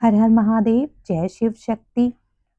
हर हर महादेव। जय Shiv Shakti.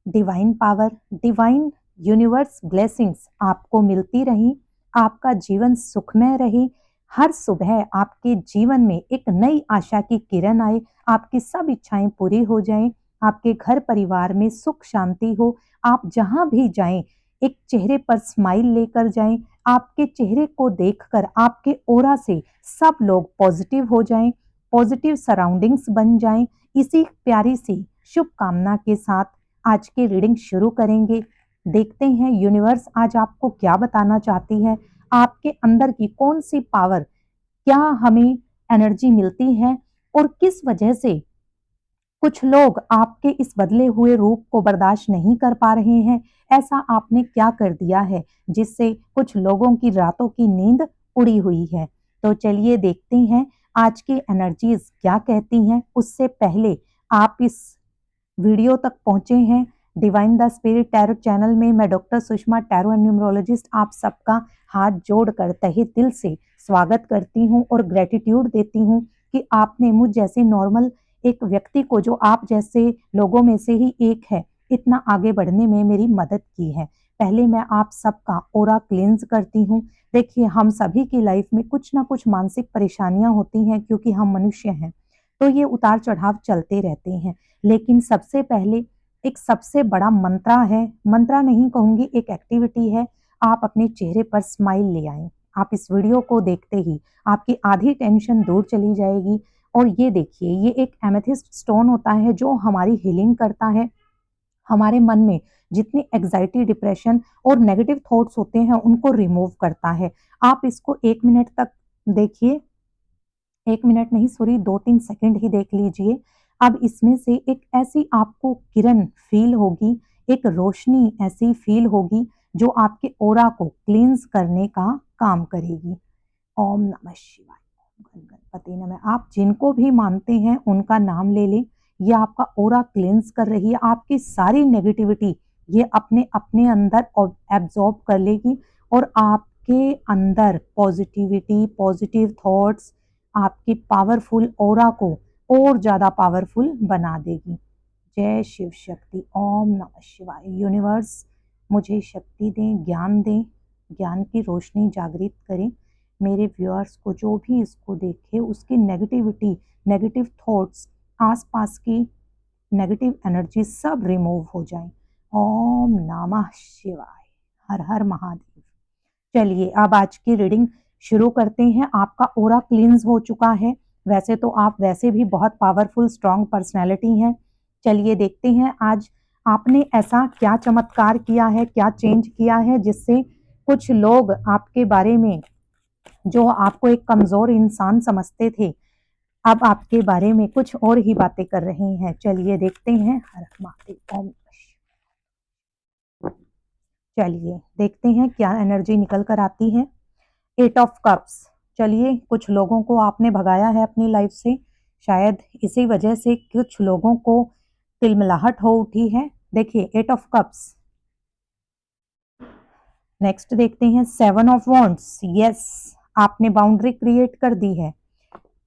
Divine power, divine universe blessings आपको मिलती रही। आपका जीवन सुखमय रहे। हर सुबह आपके जीवन में एक नई आशा की किरण आए। आपकी सब इच्छाएं पूरी हो जाएं। आपके घर परिवार में सुख शांति हो। आप जहां भी जाएं एक चेहरे पर स्माइल लेकर जाएं। आपके चेहरे को देखकर आपके ओरा से सब लोग पॉजिटिव हो जाएं। पॉजिटिव सराउंडिंग्स बन जाएं। इसी प्यारी सी शुभकामना के साथ आज की रीडिंग शुरू करेंगे। देखते हैं यूनिवर्स आज आपको क्या बताना चाहती है। आपके अंदर की कौन सी पावर, क्या हमें एनर्जी मिलती है और किस वजह से कुछ लोग आपके इस बदले हुए रूप को बर्दाश्त नहीं कर पा रहे हैं। ऐसा आपने क्या कर दिया है जिससे कुछ लोगों की रातों की नींद उड़ी हुई है। तो चलिए देखते हैं आज की एनर्जीज क्या कहती हैं। उससे पहले आप इस वीडियो तक पहुंचे हैं divine the spirit tarot channel में। मैं doctor Sushma, tarot and numerologist, आप सबका हाथ जोड़कर तहे दिल से स्वागत करती हूं और ग्रेटिट्यूड देती हूं कि आपने मुझ जैसे नॉर्मल एक व्यक्ति को, जो आप जैसे लोगों में से ही एक है, इतना आगे बढ़ने में मेरी मदद की है। पहले मैं आप सबका ओरा क्लींस करती हूँ। देखिए, हम सभी की लाइफ में कुछ ना कुछ मानसिक परेशानियां होती हैं क्योंकि हम मनुष्य हैं, तो ये उतार चढ़ाव चलते रहते हैं। लेकिन सबसे पहले एक सबसे बड़ा मंत्रा है, मंत्रा नहीं कहूंगी, एक एक्टिविटी है। आप अपने चेहरे पर स्माइल ले आएं। आप इस वीडियो को देखते ही आपकी आधी टेंशन दूर चली जाएगी। और ये देखिए, ये एक एमेथिस्ट स्टोन होता है जो हमारी हीलिंग करता है। हमारे मन में जितनी एग्जाइटी, डिप्रेशन और नेगेटिव थॉट्स होते हैं उनको रिमूव करता है। आप इसको 1 मिनट तक देखिए। 1 मिनट नहीं, सॉरी, 2-3 सेकंड ही देख लीजिए। अब इसमें से एक ऐसी आपको किरण फील होगी, एक रोशनी ऐसी फील होगी जो आपके ओरा को क्लींस करने का काम करेगी। ओम नमः शिवाय, ओम गणपति नमः। आप जिनको भी मानते हैं उनका नाम ले लें। ये आपका ओरा क्लींस कर रही है। आपकी सारी नेगेटिविटी ये अपने अपने अंदर एब्जॉर्ब कर लेगी और आपके अंदर पॉजिटिविटी, पॉजिटिव थॉट्स आपकी पावरफुल ओरा को और ज्यादा पावरफुल बना देगी। जय शिव शक्ति। ओम नमः शिवाय। यूनिवर्स मुझे शक्ति दें, ज्ञान दें, ज्ञान की रोशनी जागृत करें। मेरे व्यूअर्स को, जो भी इसको देखे, उसकी नेगेटिविटी, नेगेटिव थॉट्स, आसपास की नेगेटिव एनर्जी सब रिमूव हो जाए। ओम नमः शिवाय। हर हर महादेव। चलिए अब आज की रीडिंग शुरू करते हैं। आपका ओरा क्लींस हो चुका है। वैसे तो आप वैसे भी बहुत पावरफुल स्ट्रॉन्ग पर्सनैलिटी हैं। चलिए देखते हैं आज आपने ऐसा क्या चमत्कार किया है, क्या चेंज किया है जिससे कुछ लोग आपके बारे में, जो आपको एक कमजोर इंसान समझते थे, अब आपके बारे में कुछ और ही बातें कर रहे हैं। चलिए देखते हैं। हर हर महादेव। ओम। चलिए देखते हैं क्या एनर्जी निकल कर आती है। 8 ऑफ कप्स। चलिए, कुछ लोगों को आपने भगाया है अपनी लाइफ से। शायद इसी वजह से कुछ लोगों को तिलमिलाहट हो उठी है। देखिए, 8 ऑफ कप्स। नेक्स्ट देखते हैं 7 ऑफ वॉन्ड्स। यस, आपने बाउंड्री क्रिएट कर दी है।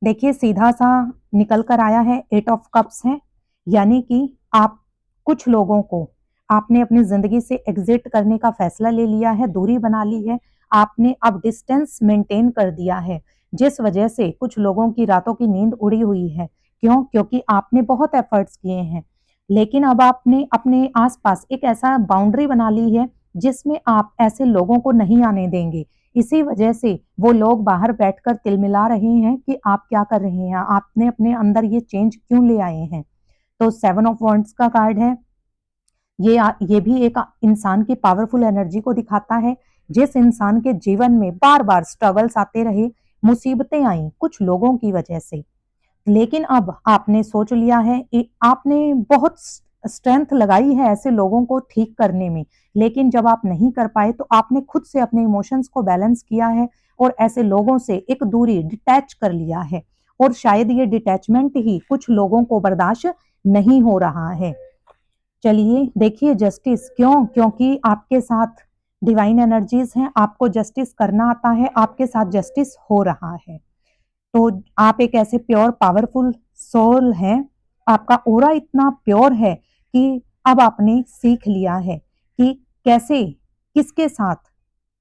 देखिए, सीधा सा निकल कर आया है 8 ऑफ कप्स है, यानी कि आप कुछ लोगों को आपने अपनी जिंदगी से एग्जिट करने का फैसला ले लिया है, दूरी बना ली है। आपने अब डिस्टेंस मेंटेन कर दिया है, जिस वजह से कुछ लोगों की रातों की नींद उड़ी हुई है। क्यों? क्योंकि आपने बहुत एफर्ट्स किए हैं, लेकिन अब आपने अपने आसपास एक ऐसा बाउंड्री बना ली है जिसमें आप ऐसे लोगों को नहीं आने देंगे। इसी वजह से वो लोग बाहर बैठकर तिलमिला रहे हैं कि आप क्या कर रहे हैं, आपने अपने अंदर ये चेंज क्यों ले आए हैं। तो 7 ऑफ वॉन्ड्स का कार्ड है। ये भी एक इंसान की पावरफुल एनर्जी को दिखाता है। जिस इंसान के जीवन में बार बार स्ट्रगल्स आते रहे, मुसीबतें आई कुछ लोगों की वजह से, लेकिन अब आपने सोच लिया है, आपने बहुत स्ट्रेंथ लगाई है ऐसे लोगों को ठीक करने में, लेकिन जब आप नहीं कर पाए तो आपने खुद से अपने इमोशंस को बैलेंस किया है और ऐसे लोगों से एक दूरी डिटैच कर लिया है। और शायद ये डिटैचमेंट ही कुछ लोगों को बर्दाश्त नहीं हो रहा है। चलिए देखिए, जस्टिस। क्यों? क्योंकि आपके साथ डिवाइन एनर्जीज हैं, आपको जस्टिस करना आता है, आपके साथ जस्टिस हो रहा है। तो आप एक ऐसे प्योर पावरफुल सोल हैं आपका ऑरा इतना प्योर है कि अब आपने सीख लिया है कि कैसे, किसके साथ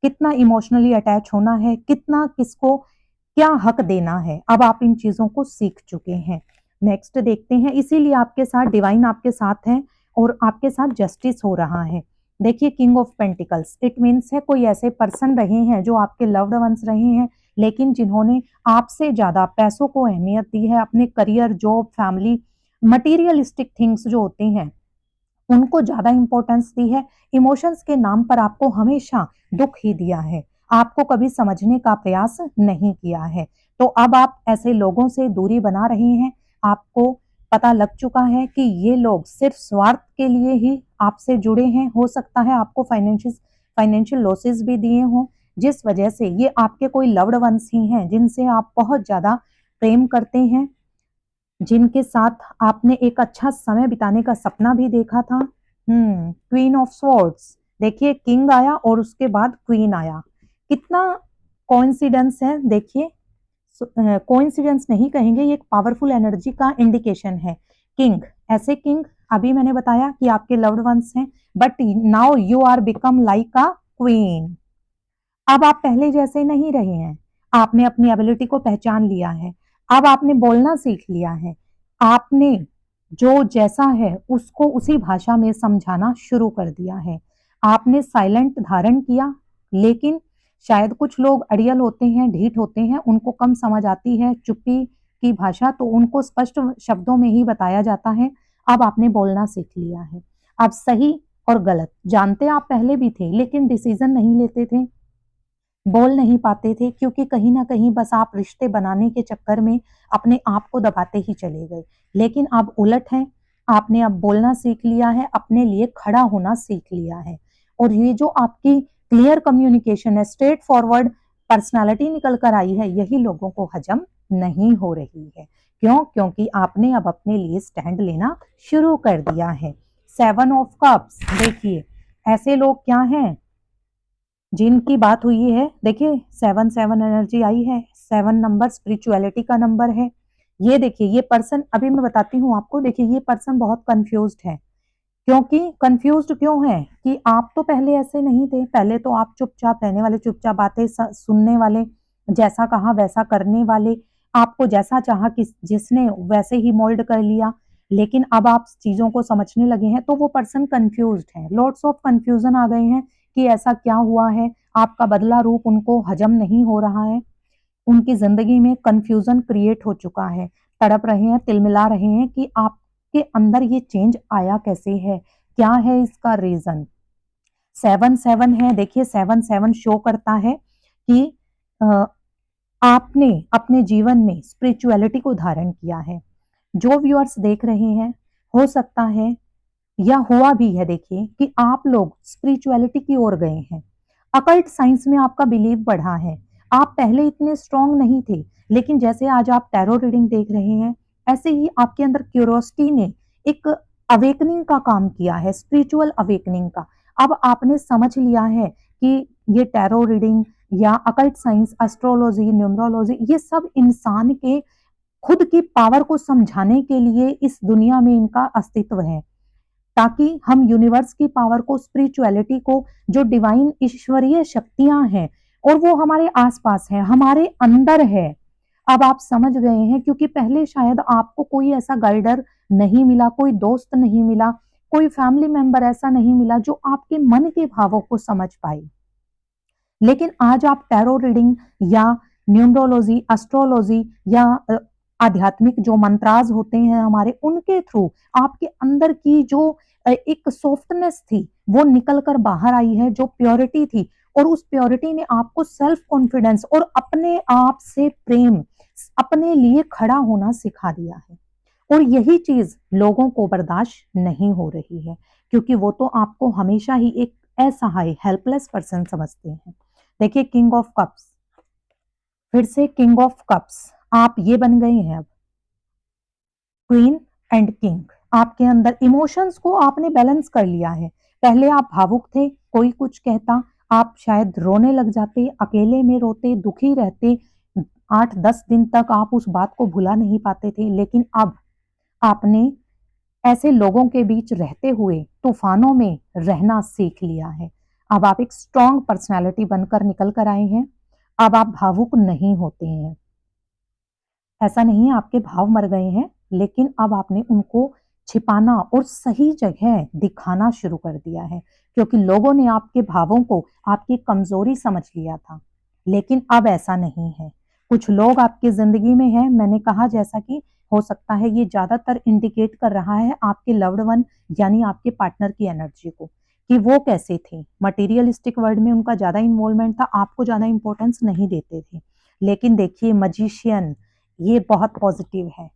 कितना इमोशनली अटैच होना है, कितना किसको क्या हक देना है। अब आप इन चीजों को सीख चुके हैं। नेक्स्ट देखते हैं, इसीलिए आपके साथ डिवाइन आपके साथ है और आपके साथ जस्टिस हो रहा है। देखिए king of pentacles, it means है कोई ऐसे पर्सन रहे हैं जो आपके लव्ड वंस रहे हैं, लेकिन जिन्होंने आपसे ज्यादा पैसों को अहमियत दी है, अपने career, job, family, materialistic things जो होते हैं उनको ज्यादा इंपॉर्टेंस दी है। इमोशंस के नाम पर आपको हमेशा दुख ही दिया है, आपको कभी समझने का प्रयास नहीं किया है। तो अब आप ऐसे लोगों से दूरी बना रहे हैं। आपको पता लग चुका है कि ये लोग सिर्फ स्वार्थ के लिए ही आपसे जुड़े हैं। हो सकता है आपको फाइनेंशियल लॉसेस भी दिए हों, जिस वजह से ये आपके कोई लव्ड वंस ही हैं जिनसे आप बहुत ज्यादा प्रेम करते हैं, जिनके साथ आपने एक अच्छा समय बिताने का सपना भी देखा था। क्वीन ऑफ स्वॉर्ड्स, देखिए किंग आया और उसके बाद क्वीन आया, कितना कोइंसिडेंस है। देखिए कोइंसिडेंस नहीं कहेंगे, ये एक पावरफुल एनर्जी का इंडिकेशन है। किंग, ऐसे किंग अभी मैंने बताया कि आपके लव्ड वंस हैं, but now you are become like a queen. अब आप पहले जैसे नहीं रहे हैं, आपने अपनी एबिलिटी को पहचान लिया है, अब आपने बोलना सीख लिया है, आपने जो जैसा है उसको उसी भाषा में समझाना शुरू कर दिया है, आपने साइलेंट धारण किया। लेकिन शायद कुछ लोग अड़ियल होते हैं, ढीठ होते हैं, उनको कम समझ आती है चुप्पी की भाषा, तो उनको स्पष्ट शब्दों में ही बताया जाता है। अब आपने बोलना सीख लिया है। अब सही और गलत जानते आप पहले भी थे, लेकिन डिसीजन नहीं लेते थे, बोल नहीं पाते थे, क्योंकि कहीं ना कहीं बस आप रिश्ते बनाने के चक्कर में अपने आप को दबाते ही चले गए। लेकिन अब उलट है, आपने अब बोलना सीख लिया है, अपने लिए खड़ा होना सीख लिया है। और ये जो आपकी क्लियर कम्युनिकेशन है, स्ट्रेट फॉरवर्ड पर्सनालिटी निकल कर आई है, यही लोगों को हजम नहीं हो रही है। क्यों? क्योंकि आपने अब अपने लिए स्टैंड लेना शुरू कर दिया है। 7 ऑफ कप्स, देखिए ऐसे लोग क्या हैं जिनकी बात हुई है। देखिए 7 7 एनर्जी आई है, 7 नंबर स्पिरिचुअलिटी का नंबर है। ये देखिए ये पर्सन, अभी मैं बताती हूँ आपको, देखिए ये पर्सन बहुत कंफ्यूज्ड है। क्योंकि कंफ्यूज्ड क्यों है कि आप तो पहले ऐसे नहीं थे, पहले तो आप चुपचाप रहने वाले, चुपचाप बातें सुनने वाले, जैसा कहा वैसा करने वाले, आपको जैसा चाहा कि जिसने वैसे ही मोल्ड कर लिया। लेकिन अब आप चीजों को समझने लगे हैं तो वो पर्सन कंफ्यूज्ड है, लॉट्स ऑफ कंफ्यूजन आ गए हैं कि ऐसा क्या हुआ है, आपका बदला रूप उनको हजम नहीं हो रहा है, उनकी जिंदगी में कंफ्यूजन क्रिएट हो चुका है, तड़प रहे हैं, तिलमिला रहे हैं कि आपके अंदर ये चेंज आया कैसे है, क्या है इसका रीजन। 7 7 है, देखिए 7 7 शो करता है कि अ, आपने अपने जीवन में स्पिरिचुअलिटी को धारण किया है। जो व्यूअर्स देख रहे हैं, हो सकता है या हुआ भी है, देखिए कि आप लोग स्पिरिचुअलिटी की ओर गए हैं, अकल्ट साइंस में आपका बिलीव बढ़ा है। आप पहले इतने स्ट्रांग नहीं थे, लेकिन जैसे आज आप टैरो रीडिंग देख रहे हैं, ऐसे ही आपके अंदर क्यूरियोसिटी ने एक अवेकनिंग का काम किया है, स्पिरिचुअल अवेकनिंग का। अब आपने समझ लिया है कि ये टैरो रीडिंग या अकल्ट साइंस, एस्ट्रोलॉजी, न्यूमरोलॉजी, ये सब इंसान के खुद की पावर को समझाने के लिए इस दुनिया में इनका अस्तित्व है, ताकि हम यूनिवर्स की पावर को, स्पिरिचुअलिटी को, जो डिवाइन ईश्वरीय शक्तियां हैं और वो हमारे आसपास है, हमारे अंदर है, अब आप समझ गए हैं। क्योंकि पहले शायद आपको कोई ऐसा गाइडर नहीं मिला, कोई दोस्त नहीं मिला, कोई फैमिली मेंबर ऐसा नहीं मिला जो आपके मन के भावों को समझ पाए। लेकिन आज आप टैरो रीडिंग या न्यूमरोलॉजी, एस्ट्रोलॉजी या आध्यात्मिक जो मंत्राज होते हैं हमारे, उनके थ्रू आपके अंदर की जो एक सॉफ्टनेस थी वो निकल कर बाहर आई है, जो प्योरिटी थी, और उस प्योरिटी ने आपको सेल्फ कॉन्फिडेंस और अपने आप से प्रेम, अपने लिए खड़ा होना सिखा दिया है। और यही चीज लोगों को बर्दाश्त नहीं हो रही है, क्योंकि वो तो आपको हमेशा ही एक असहाय, हेल्पलेस पर्सन समझते हैं। देखिए किंग ऑफ कप्स, फिर से किंग ऑफ कप्स, आप ये बन गए हैं अब क्वीन एंड किंग। आपके अंदर इमोशंस को आपने बैलेंस कर लिया है। पहले आप भावुक थे, कोई कुछ कहता आप शायद रोने लग जाते, अकेले में रोते, दुखी रहते, 8 10 दिन तक आप उस बात को भुला नहीं पाते थे। लेकिन अब आपने ऐसे लोगों के बीच रहते हुए तूफानों में रहना सीख लिया है। अब आप एक स्ट्रॉन्ग पर्सनैलिटी बनकर निकल कर आए हैं। अब आप भावुक नहीं होते हैं। ऐसा नहीं है आपके भाव मर गए हैं, लेकिन अब आपने उनको छिपाना और सही जगह दिखाना शुरू कर दिया है, क्योंकि लोगों ने आपके भावों को आपकी कमजोरी समझ लिया था। लेकिन अब ऐसा नहीं है। कुछ लोग आपकी जिंदगी में हैं, मैंने कहा जैसा कि हो सकता है ये ज्यादातर इंडिकेट कर रहा है आपके लव्ड वन यानी आपके पार्टनर की एनर्जी को, कि वो कैसे थे। मटेरियलिस्टिक वर्ल्ड में उनका ज्यादा इन्वॉल्वमेंट था, आपको ज्यादा इंपॉर्टेंस नहीं देते थे। लेकिन देखिए मजिशियन, ये बहुत पॉजिटिव है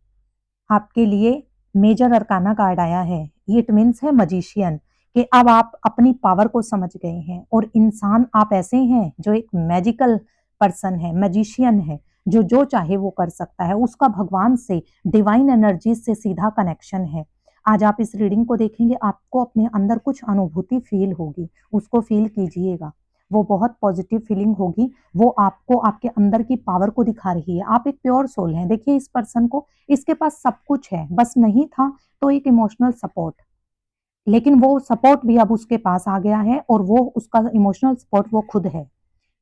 आपके लिए। मेजर अरकाना कार्ड आया है, ये इट मीन्स है मजिशियन, कि अब आप अपनी पावर को समझ गए हैं और इंसान आप ऐसे हैं जो एक मैजिकल पर्सन है, मैजिशियन है, जो जो चाहे वो कर सकता है। उसका भगवान से, डिवाइन एनर्जी से सीधा कनेक्शन है। आज आप इस रीडिंग को देखेंगे, आपको अपने अंदर कुछ अनुभूति फील होगी, उसको फील कीजिएगा। वो बहुत पॉजिटिव फीलिंग होगी। वो आपको आपके अंदर की पावर को दिखा रही है। आप एक प्योर सोल हैं। देखिए इस पर्सन को, इसके पास सब कुछ है, बस नहीं था तो एक इमोशनल सपोर्ट, लेकिन वो सपोर्ट भी अब उसके पास आ गया है और वो उसका इमोशनल सपोर्ट वो खुद है,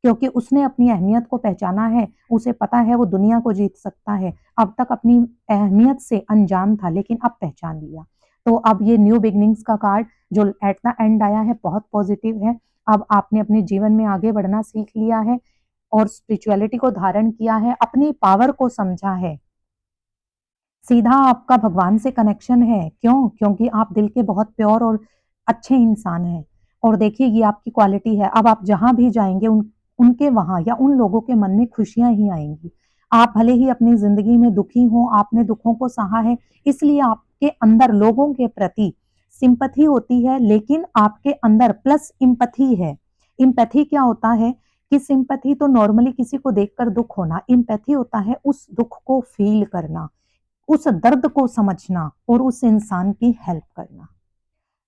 क्योंकि उसने अपनी अहमियत को पहचाना है। उसे पता है वो दुनिया को जीत सकता है। अब तक अपनी अहमियत से अनजान था, लेकिन अब पहचान लिया। तो अब ये न्यू बिगनिंग्स का कार्ड जो एट द एंड आया है बहुत पॉजिटिव है। अब आपने अपने जीवन में आगे बढ़ना सीख लिया है और स्पिरिचुअलिटी को धारण किया है, अपनी पावर को समझा है। सीधा आपका भगवान से कनेक्शन है। क्यों? क्योंकि आप दिल के बहुत प्योर और अच्छे इंसान हैं। और देखिए ये आपकी क्वालिटी है। अब आप जहां भी जाएंगे उनके वहां या उन लोगों के मन में खुशियां ही आएंगी। आप भले ही अपनी जिंदगी में दुखी हो, आपने दुखों को सहा है, इसलिए आपके अंदर लोगों के प्रति सिंपथी होती है, लेकिन आपके अंदर प्लस इम्पथी है। इम्पैथी क्या होता है कि सिंपैथी तो नॉर्मली किसी को देखकर दुख होना, इम्पैथी होता है उस दुख को फील करना, उस दर्द को समझना और उस इंसान की हेल्प करना।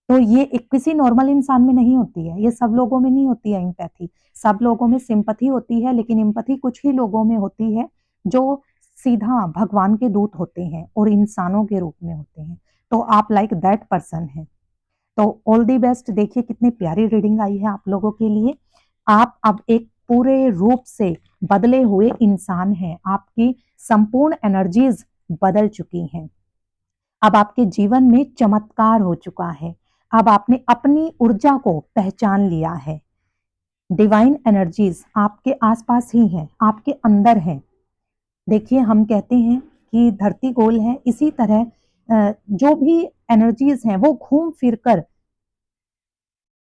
तो ये एक किसी नॉर्मल इंसान में नहीं होती है, ये सब लोगों में नहीं होती है एम्पैथी। सब लोगों में सिंपैथी होती है, लेकिन एम्पैथी कुछ ही लोगों में होती है जो सीधा भगवान के दूत होते हैं और इंसानों के रूप में होते हैं। तो आप लाइक दैट पर्सन हैं। तो ऑल दी बेस्ट। देखिए कितनी प्यारी रीडिंग आई है आप लोगों के लिए। आप अब एक पूरे रूप से बदले हुए इंसान हैं। आपकी संपूर्ण एनर्जीज बदल चुकी हैं। अब आपके जीवन में चमत्कार हो चुका है। अब आपने अपनी ऊर्जा को पहचान लिया है। डिवाइन एनर्जीज आपके आसपास ही हैं, आपके अंदर हैं। देखिए हम कहते हैं कि धरती गोल है, इसी तरह जो भी एनर्जीज हैं वो घूम फिर कर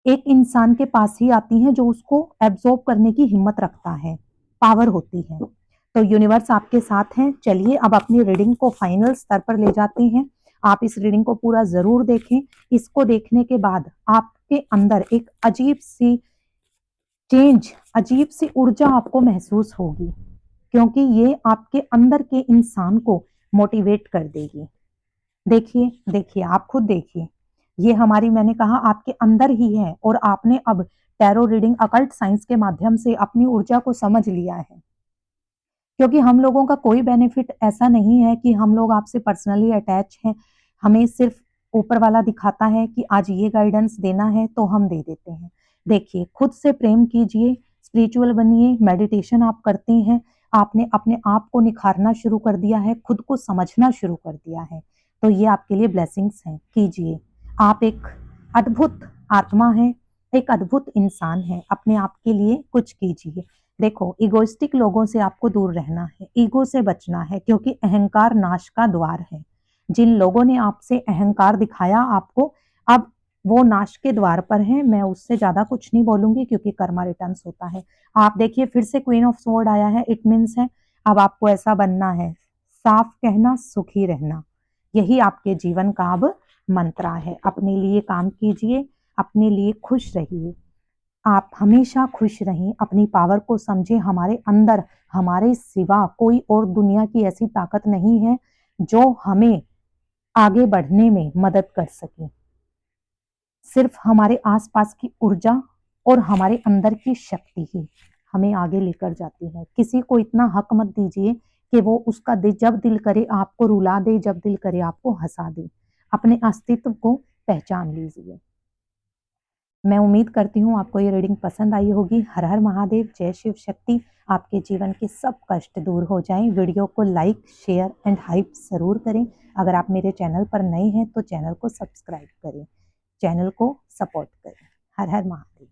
एक इंसान के पास ही आती हैं जो उसको एब्जॉर्ब करने की हिम्मत रखता है, पावर होती है। तो यूनिवर्स आपके साथ हैं। चलिए अब अपनी रीडिंग को फाइनल स्तर पर ले जाते हैं। आप इस रीडिंग को पूरा जरूर देखें। इसको देखने के बाद आपके अंदर एक अजीब सी चेंज, अजीब सी ऊर्जा आपको महसूस होगी, क्योंकि ये आपके अंदर के इंसान को मोटिवेट कर देगी। देखिए देखिए आप खुद देखिए, ये हमारी, मैंने कहा आपके अंदर ही है और आपने अब टैरो रीडिंग अकल्ट साइंस के माध्यम से अपनी ऊर्जा को समझ लिया है। क्योंकि हम लोगों का कोई बेनिफिट ऐसा नहीं है कि हम लोग आपसे पर्सनली अटैच हैं। हमें सिर्फ ऊपर वाला दिखाता है कि आज ये गाइडेंस देना है तो हम दे देते हैं। देखिए खुद से प्रेम कीजिए, स्पिरिचुअल बनिए, मेडिटेशन आप करते हैं, आपने अपने आप को निखारना शुरू कर दिया है, खुद को समझना शुरू कर दिया है। तो ये आपके लिए ब्लेसिंग्स हैं, कीजिए। आप एक अद्भुत आत्मा है, एक अद्भुत इंसान है, अपने आप के लिए कुछ कीजिए। देखो इगोइस्टिक लोगों से आपको दूर रहना है, ईगो से बचना है, क्योंकि अहंकार नाश का द्वार है। जिन लोगों ने आपसे अहंकार दिखाया आपको, अब वो नाश के द्वार पर हैं। मैं उससे ज्यादा कुछ नहीं बोलूंगी क्योंकि कर्मा रिटर्न्स होता है। आप देखिए फिर से क्वीन ऑफ स्वॉर्ड आया है, इट मीन्स है अब आपको ऐसा बनना है, साफ कहना, सुखी रहना। यही आपके जीवन का अब मंत्रा है। अपने लिए काम कीजिए, अपने लिए खुश रहिए। आप हमेशा खुश रहें, अपनी पावर को समझें। हमारे अंदर, हमारे सिवा कोई और दुनिया की ऐसी ताकत नहीं है जो हमें आगे बढ़ने में मदद कर सके। सिर्फ हमारे आसपास की ऊर्जा और हमारे अंदर की शक्ति ही हमें आगे लेकर जाती है। किसी को इतना हक मत दीजिए कि वो उसका जब दिल करे आपको रुला दे, जब दिल करे आपको हंसा दे। अपने अस्तित्व को पहचान लीजिए। मैं उम्मीद करती हूँ आपको ये रीडिंग पसंद आई होगी। हर हर महादेव, जय शिव शक्ति। आपके जीवन के सब कष्ट दूर हो जाएं। वीडियो को लाइक, शेयर एंड हाइप ज़रूर करें। अगर आप मेरे चैनल पर नए हैं तो चैनल को सब्सक्राइब करें, चैनल को सपोर्ट करें। हर हर महादेव।